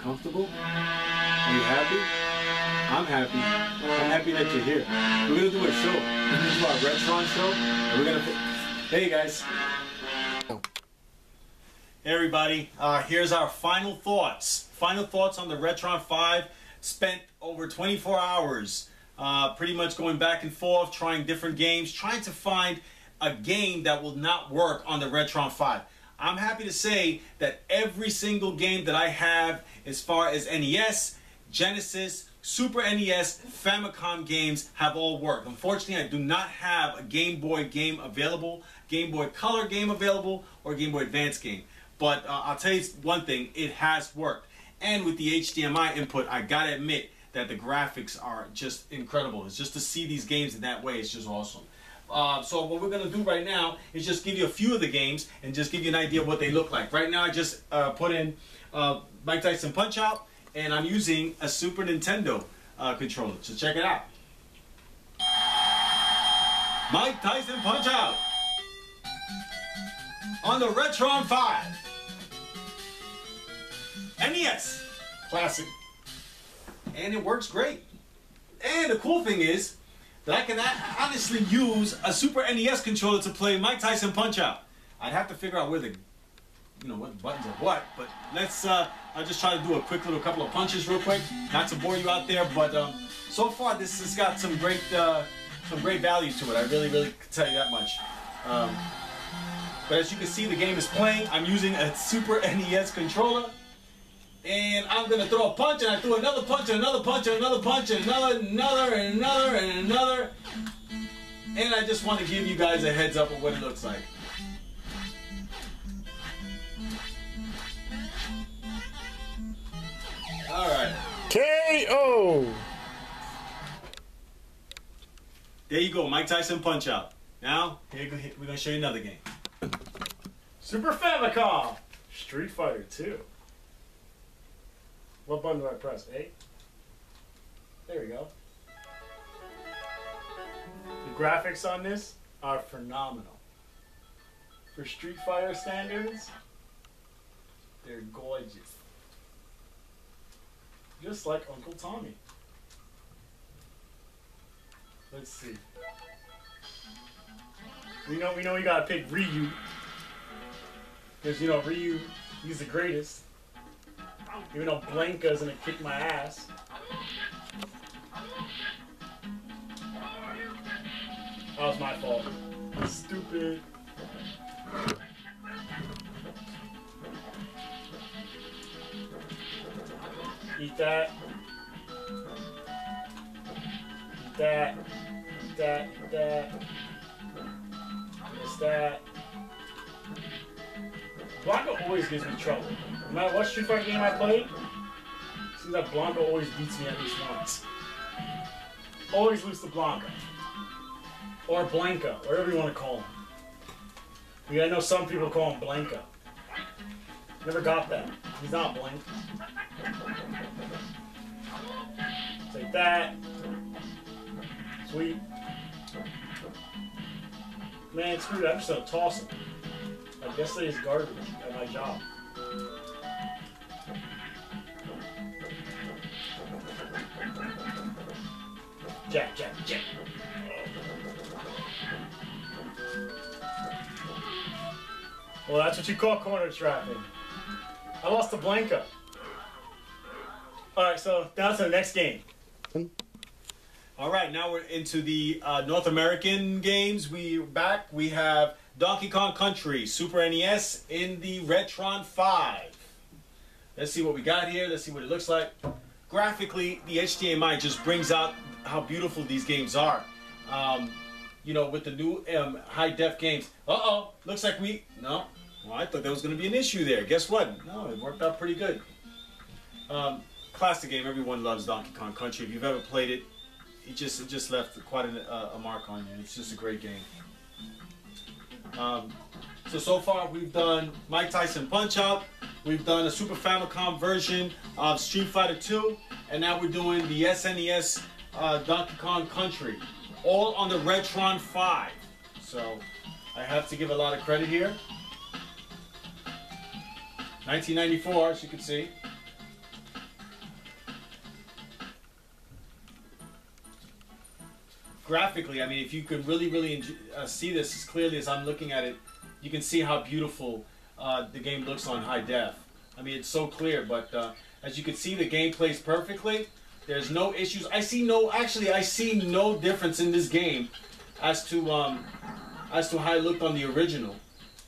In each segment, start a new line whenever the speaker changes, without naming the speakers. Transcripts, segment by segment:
comfortable? Are you happy? I'm happy. I'm happy that you're here. We're going to do a show. We're going to do our RETRON show. And we're going to... Hey, guys. Hey, everybody. Here's our final thoughts. Final thoughts on the RETRON 5. Spent over 24 hours pretty much going back and forth, trying different games, trying to find a game that will not work on the RETRON 5. I'm happy to say that every single game that I have as far as NES, Genesis, Super NES, Famicom games have all worked. Unfortunately, I do not have a Game Boy game available, Game Boy Color game available, or Game Boy Advance game. But I'll tell you one thing, it has worked. And with the HDMI input, I gotta admit that the graphics are just incredible. It's just to see these games in that way, it's just awesome. So what we're going to do right now is just give you a few of the games and just give you an idea of what they look like. Right now I just put in Mike Tyson Punch-Out, and I'm using a Super Nintendo controller. So check it out. Mike Tyson Punch-Out on the RETRON 5. NES. Classic. And it works great. And the cool thing is that I can honestly use a Super NES controller to play Mike Tyson Punch-Out. I'd have to figure out where the, what buttons are what, but let's, I'll just try to do a quick little couple of punches real quick, not to bore you out there, but so far this has got some great value to it. I really can tell you that much. But as you can see, the game is playing. I'm using a Super NES controller. And I'm going to throw a punch, and I threw another punch, and another punch, and another punch, and another, and another. And I just want to give you guys a heads up of what it looks like. Alright.
KO!
There you go, Mike Tyson Punch-Out. Now, we're going to show you another game.
Super Famicom! Street Fighter 2. What button do I press? A? There we go. The graphics on this are phenomenal. For Street Fighter standards, they're gorgeous. Just like Uncle Tommy. Let's see. We know we gotta pick Ryu. Because Ryu, he's the greatest. Even though Blanka's gonna kick my ass. That was my fault. Stupid. Eat that. Eat that. Eat that. Eat that. Miss that. Blanka always gives me trouble. No matter what Street Fighter game I play, it seems like Blanka always beats me at least once. Always lose to Blanka. Or Blanka, whatever you want to call him. I know some people call him Blanka. Never got that. He's not Blank. Take that. Sweet. Man, screw that. I'm just gonna toss him. I guess that is garbage at my job. Jack. Well, that's what you call corner trapping. I lost to Blanka. Alright, so down to the next game.
Alright, now we're into the North American games. We're back. We have Donkey Kong Country, Super NES in the RETRON 5. Let's see what we got here. Let's see what it looks like. Graphically, the HDMI just brings out how beautiful these games are. With the new high-def games. Uh-oh, looks like no. Well, I thought there was going to be an issue there. Guess what? No, it worked out pretty good. Classic game. Everyone loves Donkey Kong Country. If you've ever played it, it just left quite a mark on you. It's just a great game. So far we've done Mike Tyson Punch-Out, we've done a Super Famicom version of Street Fighter 2, and now we're doing the SNES Donkey Kong Country, all on the RETRON 5. So I have to give a lot of credit here. 1994, as you can see. graphically, I mean, if you could really see this as clearly as I'm looking at it, you can see how beautiful the game looks on high def. I mean, it's so clear, but as you can see, the game plays perfectly. There's no issues. I see no difference in this game as to how it looked on the original.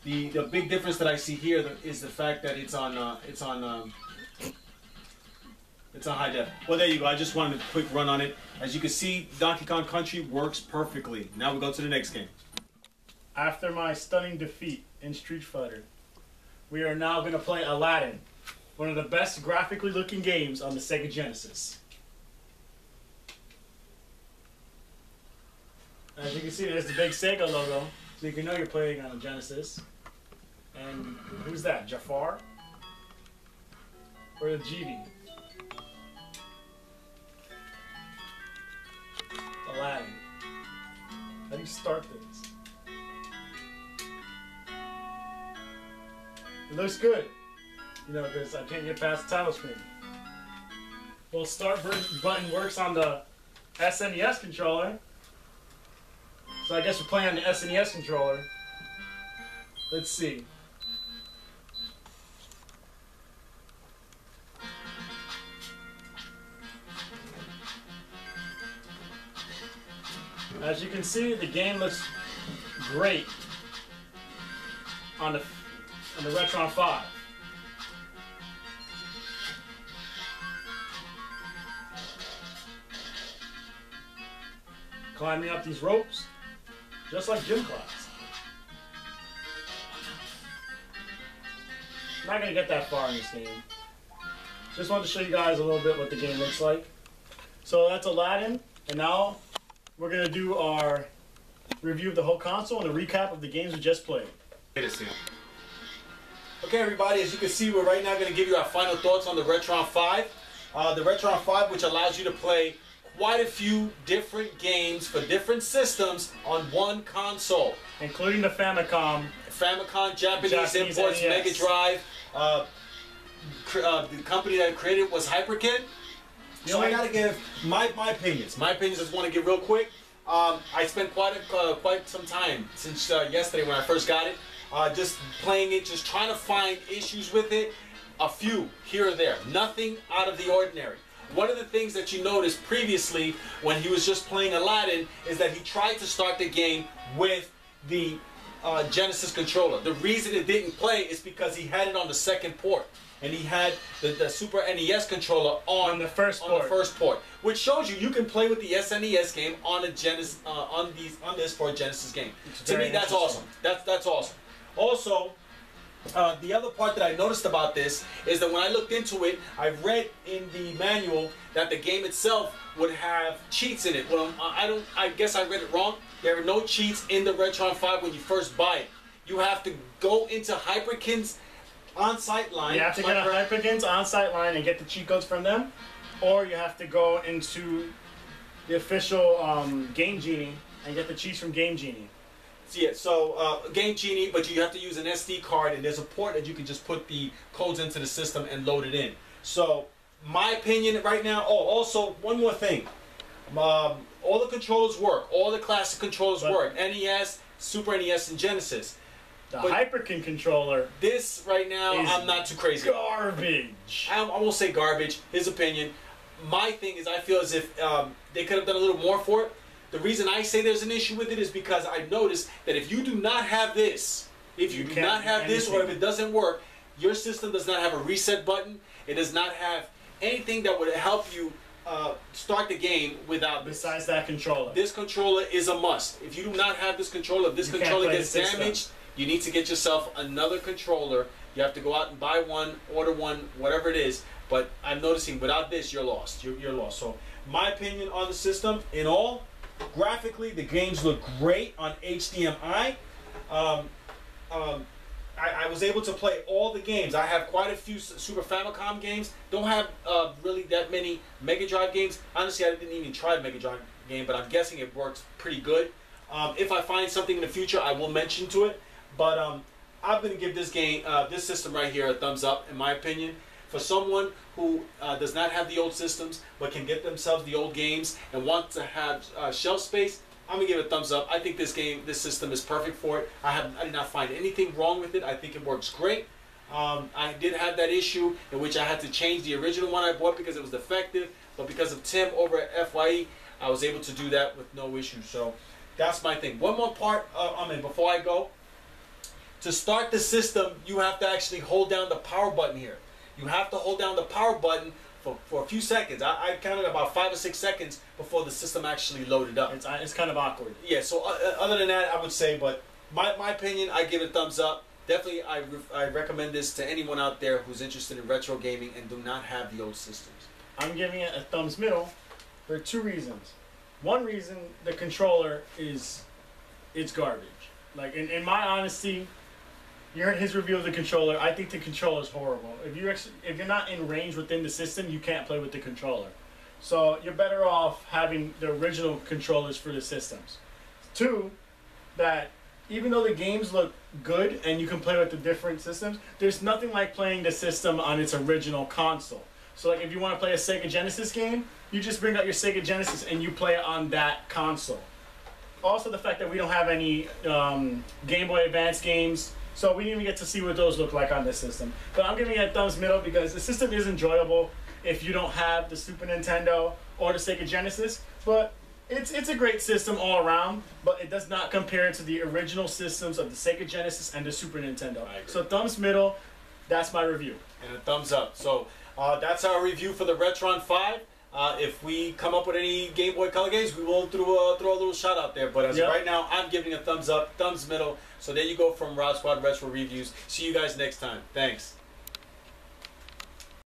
The big difference that I see here is the fact that it's on high def. Well, there you go. I just wanted a quick run on it. As you can see, Donkey Kong Country works perfectly. Now we go to the next game.
After my stunning defeat in Street Fighter, we are now going to play Aladdin, one of the best graphically looking games on the Sega Genesis. As you can see, there's the big Sega logo, so you can know you're playing on a Genesis. And who's that? Jafar? Or the Genie? Aladdin. How do you start this? It looks good, you know, because I can't get past the title screen. Well, start button works on the SNES controller. So I guess we're playing on the SNES controller. Let's see. As you can see, the game looks great on the RETRON 5. Climbing up these ropes, just like gym class. I'm not going to get that far in this game. Just wanted to show you guys a little bit what the game looks like. So that's Aladdin, and now we're going to do our review of the whole console and a recap of the games we just played.
Okay, everybody, as you can see, we're right now going to give you our final thoughts on the RETRON 5. The RETRON 5, which allows you to play quite a few different games for different systems on one console.
Including the Famicom.
Japanese imports,
NES.
Mega Drive. The company that created it was Hyperkin. So I got to give my opinions. My opinions I just want to give real quick. I spent quite some time since yesterday when I first got it. Just playing it, just trying to find issues with it. A few here or there. Nothing out of the ordinary. One of the things that you noticed previously when he was just playing Aladdin is that he tried to start the game with the Genesis controller. The reason it didn't play is because he had it on the second port. And he had the Super NES controller on the first port, which shows you can play with the SNES game on a Genesis on this for a Genesis game. To me, that's awesome. That's awesome. Also, the other part that I noticed about this is that when I looked into it, I read in the manual that the game itself would have cheats in it. Well, I guess I read it wrong. There are no cheats in the RETRON 5 when you first buy it. You have to go into Hyperkin's on-site line.
You have to get a Hyperkin's on-site line and get the cheat codes from them, or you have to go into the official Game Genie and get the cheats from Game Genie.
Yeah, so Game Genie, but you have to use an SD card, and there's a port that you can just put the codes into the system and load it in. So, my opinion right now, also, one more thing. All the controllers work. All the classic controllers work. NES, Super NES, and Genesis.
The Hyperkin controller.
This right now, I'm not too crazy.
Garbage.
I won't say garbage. His opinion. My thing is, I feel as if they could have done a little more for it. The reason I say there's an issue with it is because I noticed that if you do not have this, or if it doesn't work, your system does not have a reset button. It does not have anything that would help you start the game without this.
Besides that controller.
This controller is a must. If you do not have this controller, if this controller gets damaged, you need to get yourself another controller. You have to go out and buy one, order one, whatever it is. But I'm noticing without this, you're lost. You're lost. So my opinion on the system, in all, graphically, the games look great on HDMI. I was able to play all the games. I have quite a few Super Famicom games. Don't have really that many Mega Drive games. Honestly, I didn't even try the Mega Drive game, but I'm guessing it works pretty good. If I find something in the future, I will mention to it. But I'm going to give this game, this system right here, a thumbs up, in my opinion. For someone who does not have the old systems, but can get themselves the old games and want to have shelf space, I'm gonna give it a thumbs up. I think this system is perfect for it. I did not find anything wrong with it. I think it works great. I did have that issue in which I had to change the original one I bought because it was defective, but because of Tim over at FYE, I was able to do that with no issue. So that's my thing. One more part, before I go. To start the system, you have to actually hold down the power button here. You have to hold down the power button for a few seconds. I counted about 5 or 6 seconds before the system actually loaded up.
It's kind of awkward.
Yeah, so other than that, I would say, but my opinion, I give it a thumbs up. Definitely, I recommend this to anyone out there who's interested in retro gaming and do not have the old systems.
I'm giving it a thumbs middle for 2 reasons. One reason, the controller it's garbage. Like, in my honesty, you heard his review of the controller. I think the controller is horrible. If you're not in range within the system, you can't play with the controller. So you're better off having the original controllers for the systems. 2, that even though the games look good and you can play with the different systems, there's nothing like playing the system on its original console. So like if you want to play a Sega Genesis game, you just bring out your Sega Genesis and you play it on that console. Also the fact that we don't have any Game Boy Advance games, so we didn't even get to see what those look like on this system. But I'm giving it a thumbs middle because the system is enjoyable if you don't have the Super Nintendo or the Sega Genesis. But it's a great system all around, but it does not compare to the original systems of the Sega Genesis and the Super Nintendo. So thumbs middle, that's my review.
And a thumbs up. So that's our review for the Retron 5. If we come up with any Game Boy Color games, we will throw a little shout out there. But as of right now, I'm giving a thumbs up, thumbs middle. So there you go from Rod Squad Retro Reviews. See you guys next time. Thanks.